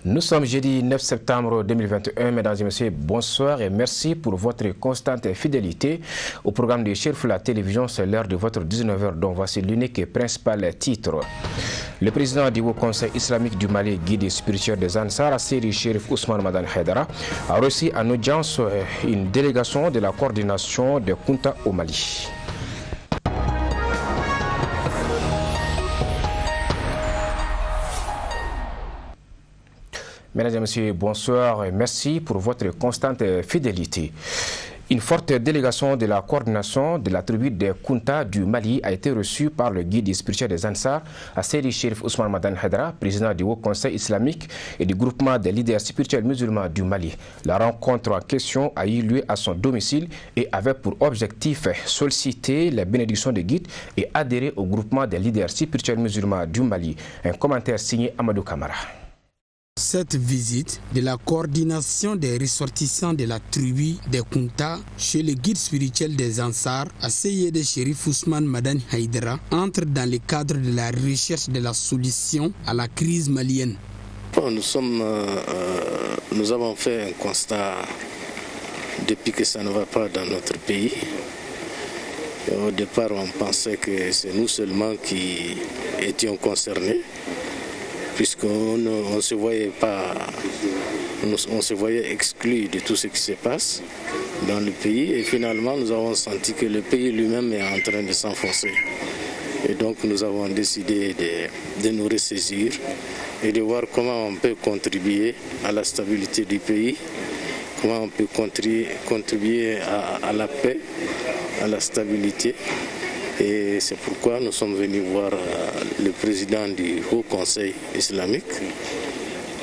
Nous sommes jeudi 9 septembre 2021. Mesdames et messieurs, bonsoir et merci pour votre constante fidélité au programme de Cherif la télévision. C'est l'heure de votre 19h, dont voici l'unique et principal titre. Le président du Haut Conseil islamique du Mali, guide spirituel des Ansar, Seydi Cherif Ousmane Madani Haïdara, a reçu en audience une délégation de la coordination des Kunta au Mali. Mesdames et messieurs, bonsoir et merci pour votre constante fidélité. Une forte délégation de la coordination de la tribu des Kunta du Mali a été reçue par le guide spirituel des Ansar, Seydi Cherif Ousmane Madani Haïdara, président du Haut Conseil islamique et du groupement des leaders spirituels musulmans du Mali. La rencontre en question a eu lieu à son domicile et avait pour objectif solliciter les bénédictions des guides et adhérer au groupement des leaders spirituels musulmans du Mali. Un commentaire signé Amadou Kamara. Cette visite de la coordination des ressortissants de la tribu des Kunta chez le guide spirituel des Ansar, Seydi Cherif Ousmane Madani Haïdara, entre dans le cadre de la recherche de la solution à la crise malienne. Nous avons fait un constat depuis que ça ne va pas dans notre pays. Au départ, on pensait que c'est nous seulement qui étions concernés, puisqu'on ne se voyait pas, on se voyait exclu de tout ce qui se passe dans le pays, et finalement nous avons senti que le pays lui-même est en train de s'enfoncer. Et donc nous avons décidé de nous ressaisir et de voir comment on peut contribuer à la stabilité du pays, comment on peut contribuer à la paix, à la stabilité. Et c'est pourquoi nous sommes venus voir le président du Haut Conseil islamique,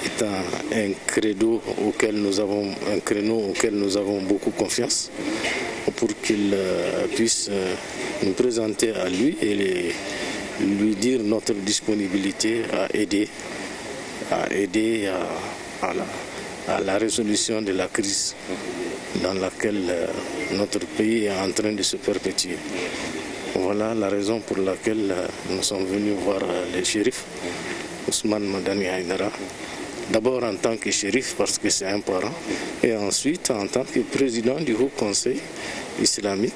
étant un créneau auquel nous avons beaucoup confiance, pour qu'il puisse nous présenter à lui et lui dire notre disponibilité à aider à la résolution de la crise dans laquelle notre pays est en train de se perpétuer. Voilà la raison pour laquelle nous sommes venus voir le shérif Ousmane Madani Haïdara. D'abord en tant que shérif parce que c'est un parent, et ensuite en tant que président du Haut Conseil islamique.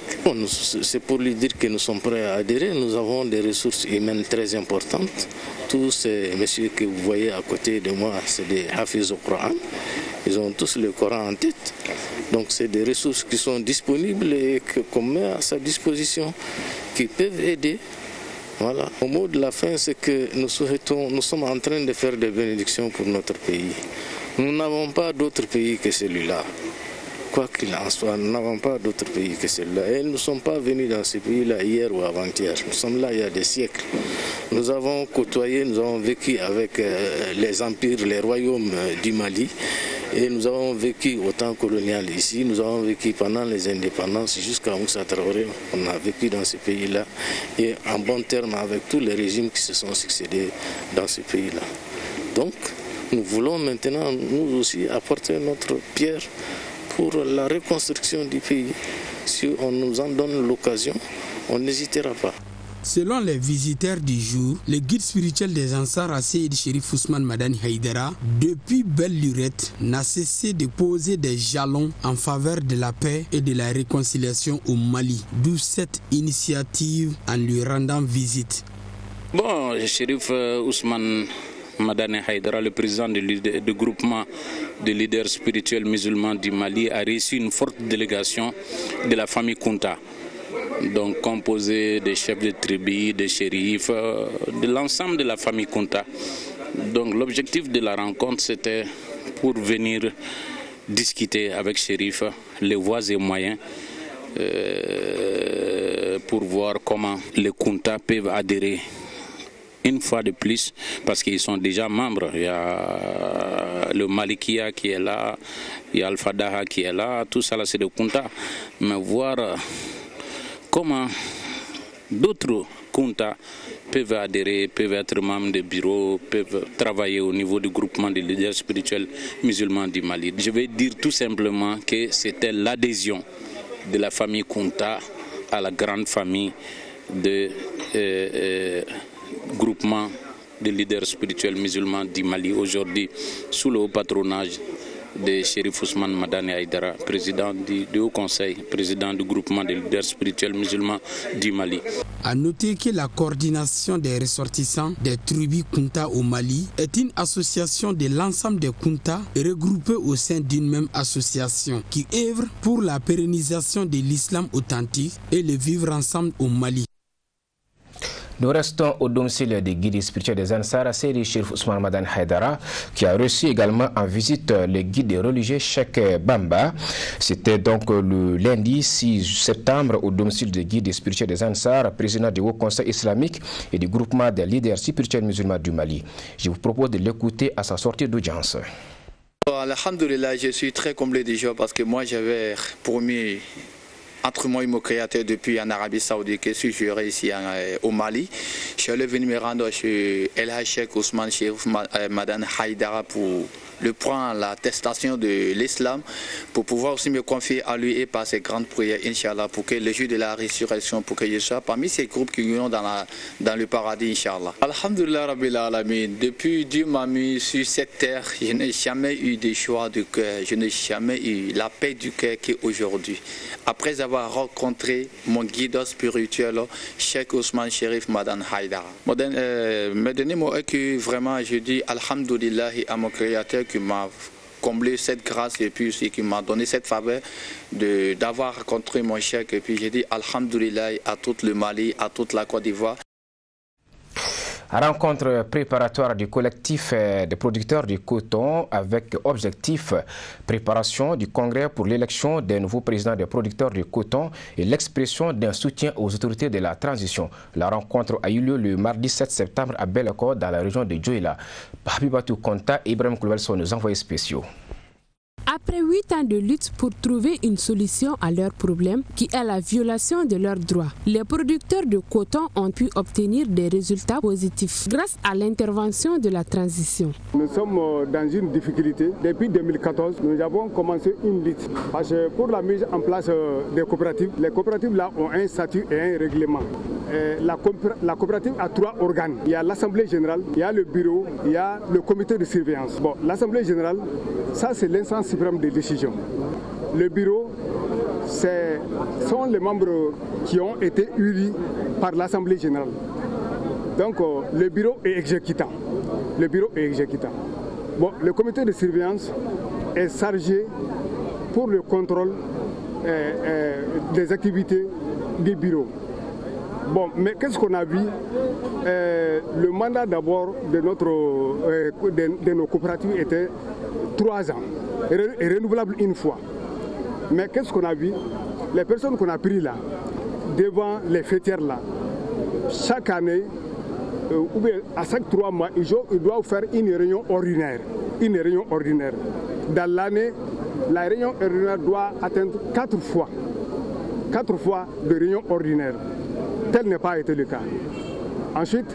C'est pour lui dire que nous sommes prêts à adhérer. Nous avons des ressources humaines très importantes. Tous ces messieurs que vous voyez à côté de moi, c'est des Hafiz au Coran. Ils ont tous le Coran en tête. Donc c'est des ressources qui sont disponibles et qu'on met à sa disposition, qui peuvent aider. Voilà. Au mot de la fin, c'est que nous sommes en train de faire des bénédictions pour notre pays. Nous n'avons pas d'autre pays que celui-là. Quoi qu'il en soit, nous n'avons pas d'autre pays que celui-là. Et nous ne sommes pas venus dans ce pays-là hier ou avant-hier. Nous sommes là il y a des siècles. Nous avons côtoyé, nous avons vécu avec les empires, les royaumes du Mali. Et nous avons vécu au temps colonial ici, nous avons vécu pendant les indépendances jusqu'à Moussa Traoré. On a vécu dans ce pays-là et en bon terme avec tous les régimes qui se sont succédés dans ce pays-là. Donc, nous voulons maintenant, nous aussi, apporter notre pierre pour la reconstruction du pays. Si on nous en donne l'occasion, on n'hésitera pas. Selon les visiteurs du jour, le guide spirituel des Ansar, Seydi Cherif Ousmane Madani Haïdara, depuis belle lurette, n'a cessé de poser des jalons en faveur de la paix et de la réconciliation au Mali. D'où cette initiative en lui rendant visite. Bon, Cherif Ousmane Madani Haïdara, le président du groupement de leaders spirituels musulmans du Mali, a reçu une forte délégation de la famille Kunta. Donc composé des chefs de tribu, des shérifs, de l'ensemble de la famille Kunta. Donc l'objectif de la rencontre, c'était pour venir discuter avec shérif les voies et moyens pour voir comment les Kunta peuvent adhérer une fois de plus, parce qu'ils sont déjà membres. Il y a le Malikia qui est là, il y a Al-Fadaha qui est là, tout ça là c'est des Kunta. Mais voir comment d'autres Kunta peuvent adhérer, peuvent être membres de bureaux, peuvent travailler au niveau du groupement des leaders spirituels musulmans du Mali. Je vais dire tout simplement que c'était l'adhésion de la famille Kunta à la grande famille de groupement des leaders spirituels musulmans du Mali, aujourd'hui sous le haut patronage de Chérif Ousmane Madani Haïdara, président du Haut Conseil, président du groupement des leaders spirituels musulmans du Mali. A noter que la coordination des ressortissants des tribus Kunta au Mali est une association de l'ensemble des Kunta regroupés au sein d'une même association qui œuvre pour la pérennisation de l'islam authentique et le vivre ensemble au Mali. Nous restons au domicile des guides spirituels des Ansar, Seydi Chérif Ousmane Madani Haïdara, qui a reçu également en visite le guide religieux Cheikh Bamba. C'était donc le lundi 6 septembre au domicile des guides spirituels des Ansar, président du Haut Conseil islamique et du groupement des leaders spirituels musulmans du Mali. Je vous propose de l'écouter à sa sortie d'audience. Alhamdulillah, je suis très comblé de joie parce que moi j'avais promis entre moi et mon créateur depuis en Arabie Saoudite que si je ici au Mali, je suis venu me rendre chez El Cheikh Ousmane Chérif Madani Haïdara pour le prendre l'attestation de l'islam, pour pouvoir aussi me confier à lui et par ses grandes prières, Inch'Allah, pour que le jour de la résurrection, pour que je sois parmi ces groupes qui iront dans le paradis, Inch'Allah. Alhamdulillah Rabbil Alamin, depuis Dieu m'a mis sur cette terre, je n'ai jamais eu de joie du cœur, je n'ai jamais eu la paix du cœur qu'aujourd'hui. Après avoir rencontré mon guide spirituel, Cheikh Ousmane Chérif Madani Haïdara. Mes derniers mots est que vraiment je dis Alhamdulillah à mon créateur qui m'a comblé cette grâce et puis aussi qui m'a donné cette faveur d'avoir rencontré mon cheikh. Et puis j'ai dit Alhamdulillah à tout le Mali, à toute la Côte d'Ivoire. Rencontre préparatoire du collectif des producteurs du coton avec objectif préparation du congrès pour l'élection des nouveaux présidents des producteurs du coton et l'expression d'un soutien aux autorités de la transition. La rencontre a eu lieu le mardi 7 septembre à Beleko dans la région de Djoila. Habibatou Konta et Ibrahim Koulibaly sont nos envoyés spéciaux. Après 8 ans de lutte pour trouver une solution à leurs problèmes, qui est la violation de leurs droits, les producteurs de coton ont pu obtenir des résultats positifs grâce à l'intervention de la transition. Nous sommes dans une difficulté. Depuis 2014, nous avons commencé une lutte. Parce que pour la mise en place des coopératives, les coopératives là ont un statut et un règlement. La coopérative a 3 organes. Il y a l'Assemblée générale, il y a le bureau, il y a le comité de surveillance. Bon, l'Assemblée générale, ça c'est l'instance suprême de décision. Le bureau, sont les membres qui ont été élus par l'Assemblée générale. Donc le bureau est exécutant. Le bureau est exécutant. Bon, le comité de surveillance est chargé pour le contrôle des activités du bureau. Bon, mais qu'est-ce qu'on a vu? Le mandat d'abord de nos coopératives était 3 ans, et renouvelable une fois. Mais qu'est-ce qu'on a vu? Les personnes qu'on a prises là, devant les fêtières là, chaque année, ou bien à chaque 3 mois, ils doivent faire une réunion ordinaire. Une réunion ordinaire. Dans l'année, la réunion ordinaire doit atteindre 4 fois. 4 fois de réunion ordinaire. Tel n'est pas été le cas. Ensuite,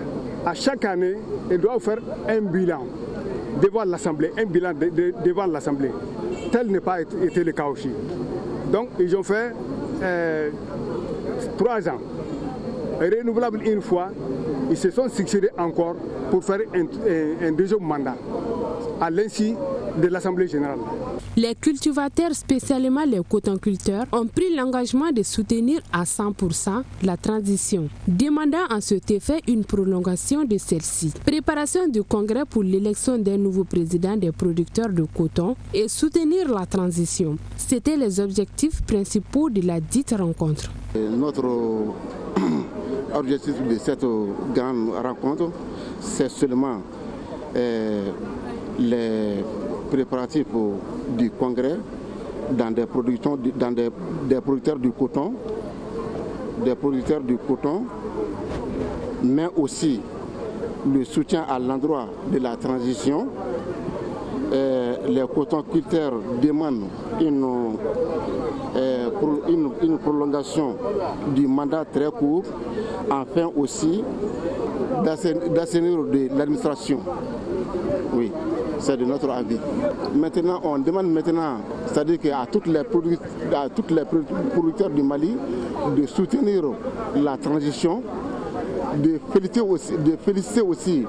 à chaque année, ils doivent faire un bilan devant l'Assemblée, un bilan devant l'Assemblée. Tel n'est pas été le cas aussi. Donc, ils ont fait 3 ans, renouvelable une fois. Ils se sont succédés encore pour faire un deuxième mandat, à l'insu de l'Assemblée générale. Les cultivateurs, spécialement les cotonculteurs, ont pris l'engagement de soutenir à 100% la transition, demandant en cet effet une prolongation de celle-ci. Préparation du congrès pour l'élection d'un nouveau président des producteurs de coton et soutenir la transition. C'étaient les objectifs principaux de la dite rencontre. Notre objectif de cette grande rencontre, c'est seulement les préparatifs du congrès dans des producteurs du coton, mais aussi le soutien à l'endroit de la transition. Les cotonculteurs demandent une prolongation du mandat très court, afin aussi d'assainir de l'administration. Oui, c'est de notre avis. Maintenant, on demande c'est-à-dire qu'à tous les producteurs du Mali de soutenir la transition, de féliciter aussi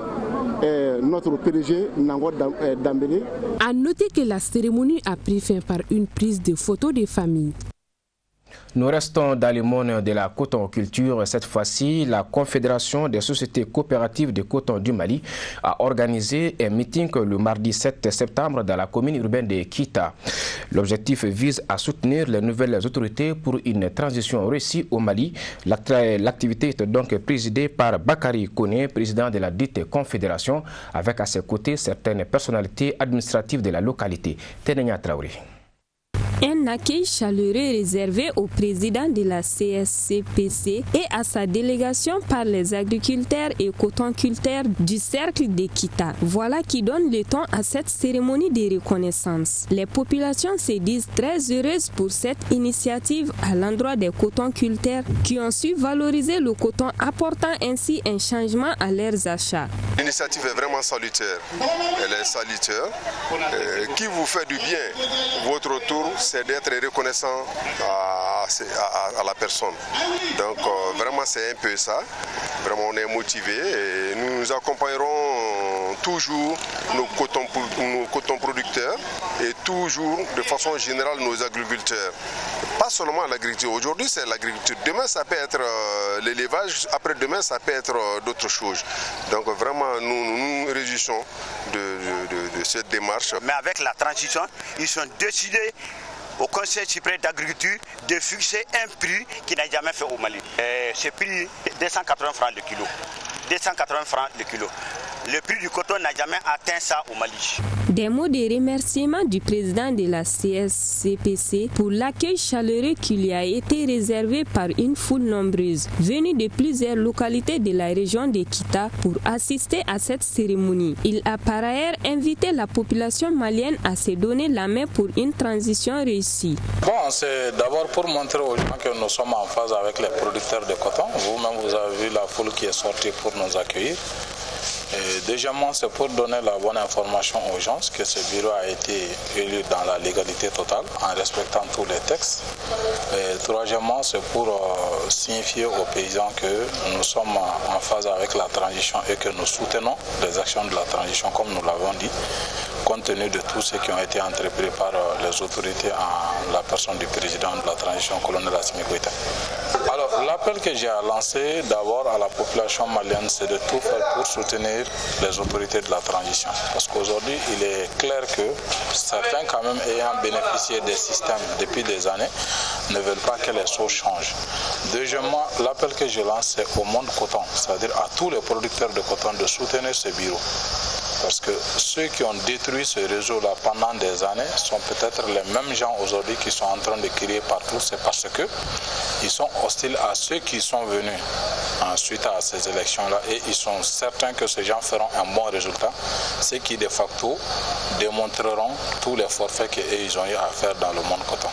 notre PDG Nango Dambélé. A noter que la cérémonie a pris fin par une prise de photos des familles. Nous restons dans le monde de la coton-culture. Cette fois-ci, la Confédération des sociétés coopératives de coton du Mali a organisé un meeting le mardi 7 septembre dans la commune urbaine de Kita. L'objectif vise à soutenir les nouvelles autorités pour une transition réussie au Mali. L'activité est donc présidée par Bakary Koné, président de la dite Confédération, avec à ses côtés certaines personnalités administratives de la localité. Tenenya Traoré. Un accueil chaleureux réservé au président de la CSCPC et à sa délégation par les agriculteurs et cotonculteurs du cercle de Kita. Voilà qui donne le ton à cette cérémonie de reconnaissance. Les populations se disent très heureuses pour cette initiative à l'endroit des cotonculteurs qui ont su valoriser le coton, apportant ainsi un changement à leurs achats. L'initiative est vraiment salutaire. Elle est salutaire. Qui vous fait du bien, votre tour, c'est d'être reconnaissant à la personne. Donc vraiment c'est un peu ça. Vraiment on est motivé et nous accompagnerons toujours nos cotons producteurs et toujours de façon générale nos agriculteurs. Pas seulement l'agriculture. Aujourd'hui c'est l'agriculture. Demain ça peut être l'élevage. Après-demain ça peut être d'autres choses. Donc vraiment nous nous réjouissons de cette démarche. Mais avec la transition, ils sont décidés au Conseil suprême d'agriculture de fixer un prix qui n'a jamais fait au Mali. Ce prix 280 francs le kilo. 280 francs le kilo. Le prix du coton n'a jamais atteint ça au Mali. Des mots de remerciement du président de la CSCPC pour l'accueil chaleureux qui lui a été réservé par une foule nombreuse, venue de plusieurs localités de la région de Kita pour assister à cette cérémonie. Il a par ailleurs invité la population malienne à se donner la main pour une transition réussie. Bon, c'est d'abord pour montrer aux gens que nous sommes en phase avec les producteurs de coton. Vous-même, vous avez vu la foule qui est sortie pour nous accueillir. Et deuxièmement, c'est pour donner la bonne information aux gens que ce bureau a été élu dans la légalité totale, en respectant tous les textes. Et troisièmement, c'est pour signifier aux paysans que nous sommes en phase avec la transition et que nous soutenons les actions de la transition, comme nous l'avons dit, compte tenu de tout ce qui ont été entrepris par les autorités en la personne du président de la transition, colonel Assimi Goïta. Alors, l'appel que j'ai à lancer d'abord à la population malienne, c'est de tout faire pour soutenir les autorités de la transition. Parce qu'aujourd'hui, il est clair que certains, quand même, ayant bénéficié des systèmes depuis des années, ne veulent pas que les choses changent. Deuxièmement, l'appel que je lance, c'est au monde coton, c'est-à-dire à tous les producteurs de coton de soutenir ce bureau. Parce que ceux qui ont détruit ce réseau-là pendant des années sont peut-être les mêmes gens aujourd'hui qui sont en train de crier partout. C'est parce qu'ils sont hostiles à ceux qui sont venus suite à ces élections-là. Et ils sont certains que ces gens feront un bon résultat, ce qui de facto démontreront tous les forfaits qu'ils ont eu à faire dans le monde coton.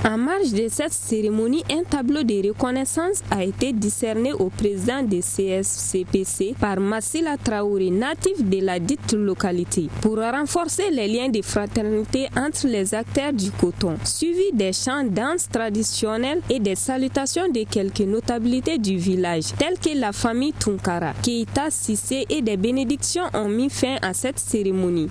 En marge de cette cérémonie, un tableau de reconnaissance a été décerné au président de CSCPC par Massila Traoré, natif de la dite localité, pour renforcer les liens de fraternité entre les acteurs du coton, suivi des chants danses traditionnels et des salutations de quelques notabilités du village, telles que la famille Tunkara, Keita Sissé et des bénédictions ont mis fin à cette cérémonie.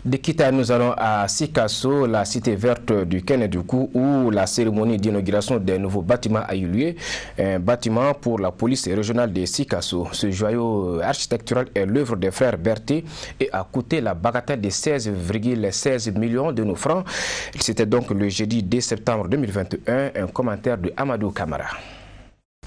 De Kita, nous allons à Sikasso, la cité verte du Kénédougou, où la cérémonie d'inauguration d'un nouveau bâtiment a eu lieu. Un bâtiment pour la police régionale de Sikasso. Ce joyau architectural est l'œuvre des frères Berthet et a coûté la bagatelle de 16,16 millions de nos francs. C'était donc le jeudi 2 septembre 2021. Un commentaire de Amadou Kamara.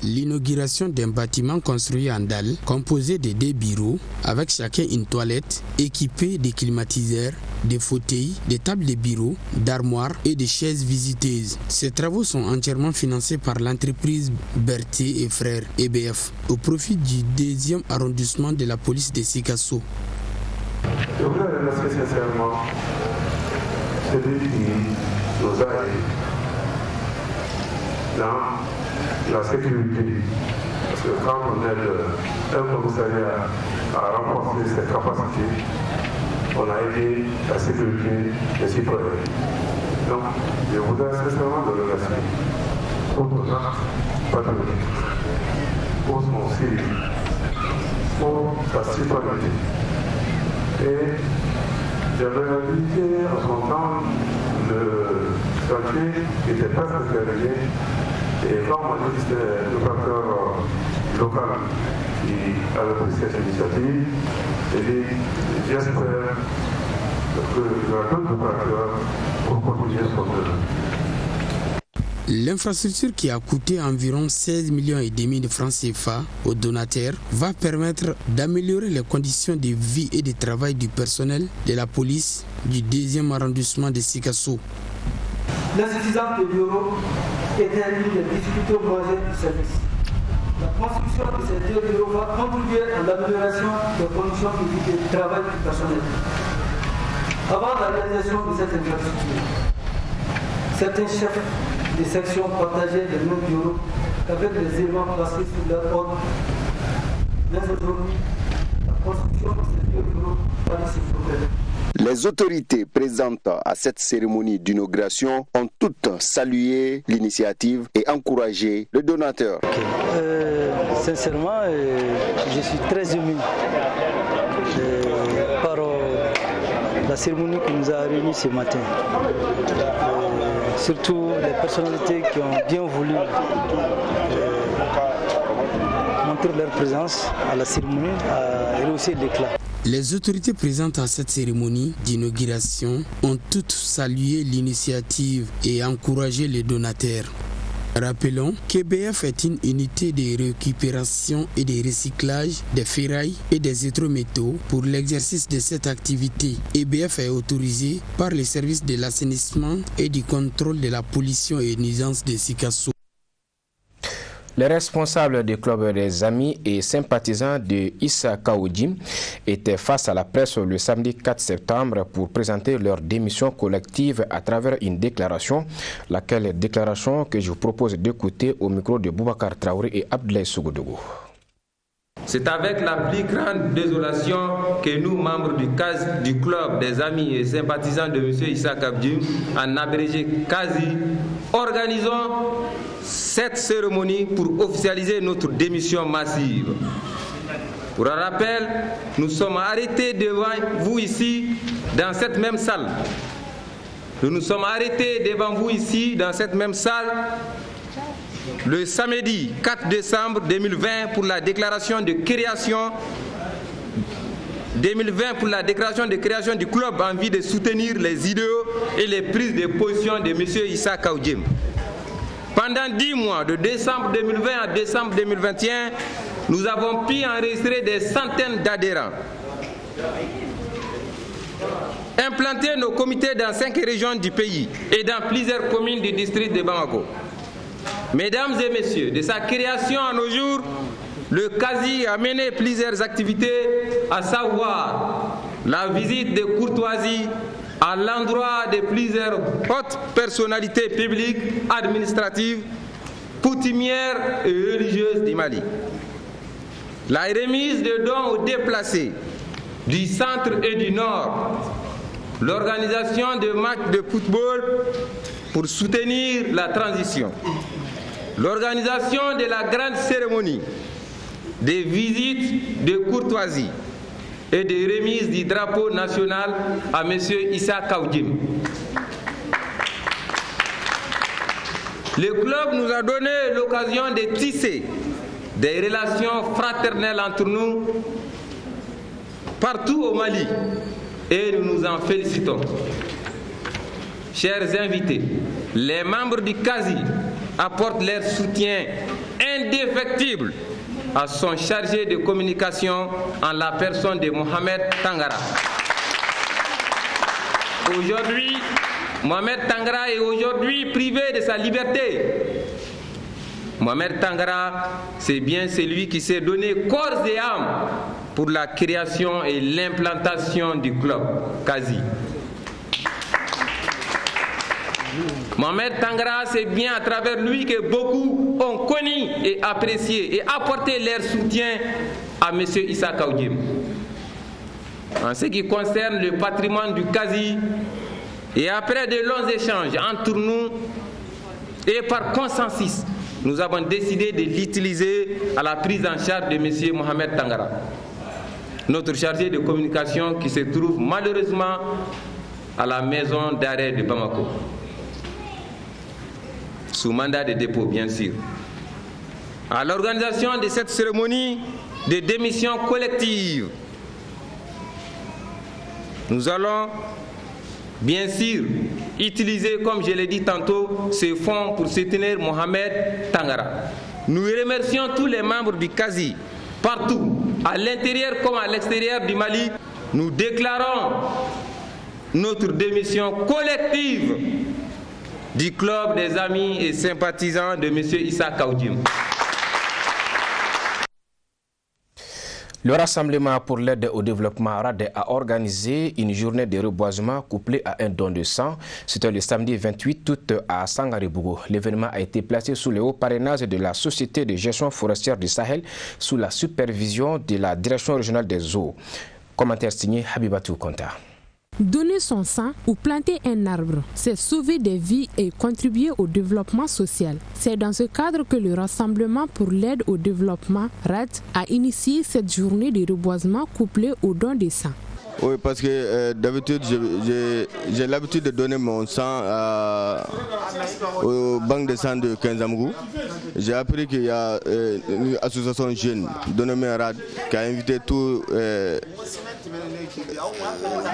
L'inauguration d'un bâtiment construit en dalle, composé de 2 bureaux, avec chacun une toilette, équipée de climatiseurs, de fauteuils, de tables de bureau, d'armoires et de chaises visiteuses. Ces travaux sont entièrement financés par l'entreprise Berthet et Frères, EBF, au profit du 2e arrondissement de la police de Sikasso. Je voudrais remercier sincèrement celui qui nous a aidés dans la sécurité, parce que quand on aide un commissariat à renforcer ses capacités, on a aidé la sécurité des citoyens. Donc, je voudrais sincèrement le remercier pour ton acte patriotique, pour son sérieux pour sa citoyenneté. Et j'avais réalisé en son temps le chantier qui était presque terminé. Et quand on m'a dit que c'était le facteur local qui avait pris cette initiative, j'ai dit j'espère qu'il y aura d'autres opérateurs pour continuer son œuvre. L'infrastructure qui a coûté environ 16,5 millions de francs CFA aux donataires va permettre d'améliorer les conditions de vie et de travail du personnel de la police du 2e arrondissement de Sikasso. L'insuffisance des bureaux est une des difficultés majeures du service. La construction de ces 2 bureaux va contribuer à l'amélioration des conditions de vie et de travail du personnel. Avant la réalisation de cette infrastructure, certains chefs des sections partageaient les mêmes bureaux avec les éléments placés sous leur ordre. Mais aujourd'hui, la construction de ces 2 bureaux va se progresser. Les autorités présentes à cette cérémonie d'inauguration ont toutes salué l'initiative et encouragé le donateur. Sincèrement, je suis très ému par la cérémonie qui nous a réunis ce matin. Surtout les personnalités qui ont bien voulu montrer leur présence à la cérémonie, à rehausser l'éclat. Les autorités présentes à cette cérémonie d'inauguration ont toutes salué l'initiative et encouragé les donataires. Rappelons qu'EBF est une unité de récupération et de recyclage des ferrailles et des électrométaux. Pour l'exercice de cette activité, EBF est autorisé par les services de l'assainissement et du contrôle de la pollution et nuisances de Sikasso. Les responsables du club des amis et sympathisants de Issa Kaoudjim étaient face à la presse le samedi 4 septembre pour présenter leur démission collective à travers une déclaration, laquelle déclaration que je vous propose d'écouter au micro de Boubacar Traoré et Abdoulaye Sougodougou. C'est avec la plus grande désolation que nous, membres du club des amis et sympathisants de M. Issa Kaoudjim, en abrégé CASI, organisons cette cérémonie pour officialiser notre démission massive. Pour un rappel, nous sommes arrêtés devant vous ici, dans cette même salle. Nous nous sommes arrêtés devant vous ici, dans cette même salle, le samedi 4 décembre 2020 pour la déclaration de création du club en vue de soutenir les idéaux et les prises de position de M. Issa Kaoudjim. Pendant 10 mois, de décembre 2020 à décembre 2021, nous avons pu enregistrer des centaines d'adhérents. Implanter nos comités dans 5 régions du pays et dans plusieurs communes du district de Bamako. Mesdames et messieurs, de sa création à nos jours, le CASI a mené plusieurs activités, à savoir la visite de courtoisie à l'endroit de plusieurs hautes personnalités publiques, administratives, coutumières et religieuses du Mali. La remise de dons aux déplacés du centre et du nord. L'organisation de matchs de football pour soutenir la transition. L'organisation de la grande cérémonie, des visites de courtoisie et des remises du drapeau national à M. Issa Kaoudjim. Le club nous a donné l'occasion de tisser des relations fraternelles entre nous partout au Mali et nous nous en félicitons. Chers invités, les membres du CASI apportent leur soutien indéfectible à son chargé de communication en la personne de Mohamed Tangara. Aujourd'hui, Mohamed Tangara est aujourd'hui privé de sa liberté. Mohamed Tangara, c'est bien celui qui s'est donné corps et âme pour la création et l'implantation du club CASI. Mohamed Tangara, c'est bien à travers lui que beaucoup ont connu et apprécié et apporté leur soutien à M. Issa Kaoudjim. En ce qui concerne le patrimoine du CASI, et après de longs échanges entre nous et par consensus, nous avons décidé de l'utiliser à la prise en charge de M. Mohamed Tangara. notre chargé de communication qui se trouve malheureusement à la maison d'arrêt de Bamako, sous mandat de dépôt bien sûr. À l'organisation de cette cérémonie de démission collective, nous allons bien sûr utiliser, comme je l'ai dit tantôt, ces fonds pour soutenir Mohamed Tangara. Nous remercions tous les membres du CASI, partout, à l'intérieur comme à l'extérieur du Mali. Nous déclarons notre démission collective du club des amis et sympathisants de M. Issa Kaoudim. Le Rassemblement pour l'aide au développement RAD a organisé une journée de reboisement couplée à un don de sang. C'était le samedi 28 août à Sangarebougou. L'événement a été placé sous le haut parrainage de la Société de gestion forestière du Sahel sous la supervision de la Direction régionale des eaux. Commentaire signé Habibatou Konta. Donner son sang ou planter un arbre, c'est sauver des vies et contribuer au développement social. C'est dans ce cadre que le Rassemblement pour l'aide au développement RAD a initié cette journée de reboisement couplée au don de sang. Oui, parce que d'habitude, j'ai l'habitude de donner mon sang aux banques de sang de Kinzamgou. J'ai appris qu'il y a une association jeune dénommée RAD qui a invité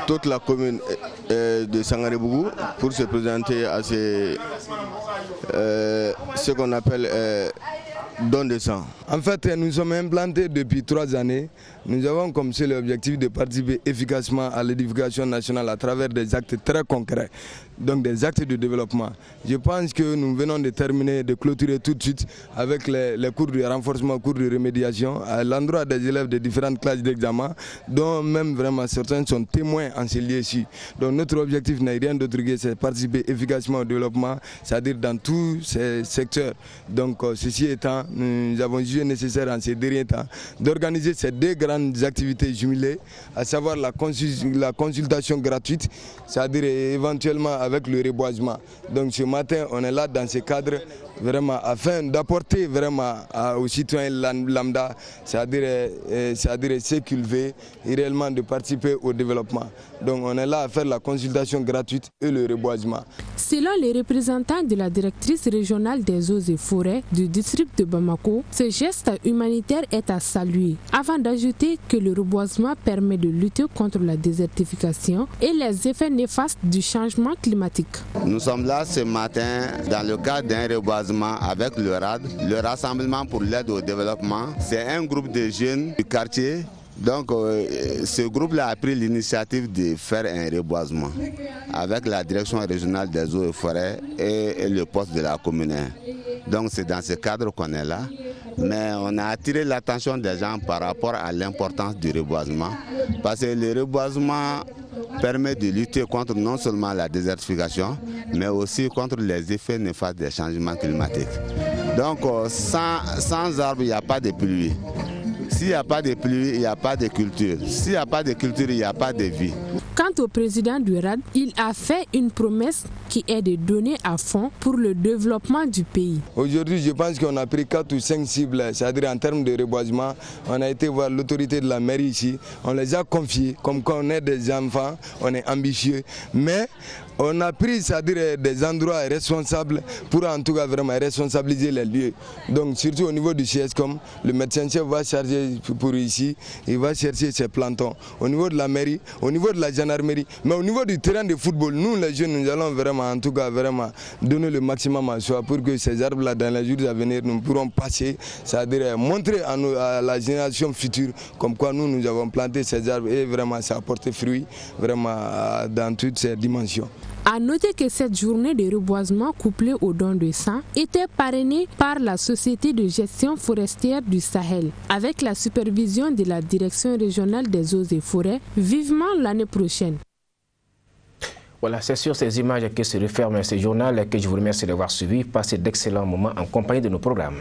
toute la commune de Sangarebougou pour se présenter à ce qu'on appelle don de sang. En fait, nous sommes implantés depuis 3 années. Nous avons comme seul objectif de participer efficacement à l'édification nationale à travers des actes très concrets, donc des actes de développement. Je pense que nous venons de terminer, de clôturer tout de suite avec les cours de renforcement, cours de remédiation à l'endroit des élèves de différentes classes d'examen, dont même vraiment certains sont témoins en ce lieu-ci. Donc notre objectif n'est rien d'autre que c'est participer efficacement au développement, c'est-à-dire dans tous ces secteurs. Donc ceci étant, nous avons jugé nécessaire en ces derniers temps d'organiser ces 2 grandes activités jumelées, à savoir la consultation gratuite, c'est-à-dire éventuellement avec le reboisement. Donc ce matin, on est là dans ce cadre vraiment afin d'apporter vraiment aux citoyens lambda, c'est-à-dire ce qu'ils veulent, et réellement de participer au développement. Donc on est là à faire la consultation gratuite et le reboisement. Selon les représentants de la directrice régionale des eaux et forêts du district de Bamako, ce geste humanitaire est à saluer, avant d'ajouter que le reboisement permet de lutter contre la désertification et les effets néfastes du changement climatique. Nous sommes là ce matin dans le cadre d'un reboisement avec le RAD, le Rassemblement pour l'aide au développement. C'est un groupe de jeunes du quartier. Donc ce groupe-là a pris l'initiative de faire un reboisement avec la direction régionale des eaux et forêts et le poste de la commune. Donc c'est dans ce cadre qu'on est là. Mais on a attiré l'attention des gens par rapport à l'importance du reboisement. Parce que le reboisement permet de lutter contre non seulement la désertification, mais aussi contre les effets néfastes des changements climatiques. Donc sans arbres, il n'y a pas de pluie. S'il n'y a pas de pluie, il n'y a pas de culture. S'il n'y a pas de culture, il n'y a pas de vie. Quant au président du RAD, il a fait une promesse qui est de donner à fond pour le développement du pays. Aujourd'hui, je pense qu'on a pris 4 ou 5 cibles, c'est-à-dire en termes de reboisement. On a été voir l'autorité de la mairie ici, on les a confiés, comme quand on est des enfants, on est ambitieux. Mais on a pris, c'est-à-dire des endroits responsables pour en tout cas vraiment responsabiliser les lieux. Donc surtout au niveau du CSCOM, le médecin-chef va charger pour ici, il va chercher ses plantons. Au niveau de la mairie, au niveau de la gendarmerie, mais au niveau du terrain de football, nous les jeunes, nous allons vraiment en tout cas vraiment donner le maximum à soi pour que ces arbres-là dans les jours à venir, nous pourrons passer, c'est-à-dire montrer à la génération future comme quoi nous avons planté ces arbres et vraiment ça a porté fruit vraiment dans toutes ces dimensions. À noter que cette journée de reboisement couplée au don de sang était parrainée par la Société de gestion forestière du Sahel, avec la supervision de la Direction régionale des eaux et forêts, vivement l'année prochaine. Voilà, c'est sur ces images que se referme ce journal que je vous remercie d'avoir suivi. Passez d'excellents moments en compagnie de nos programmes.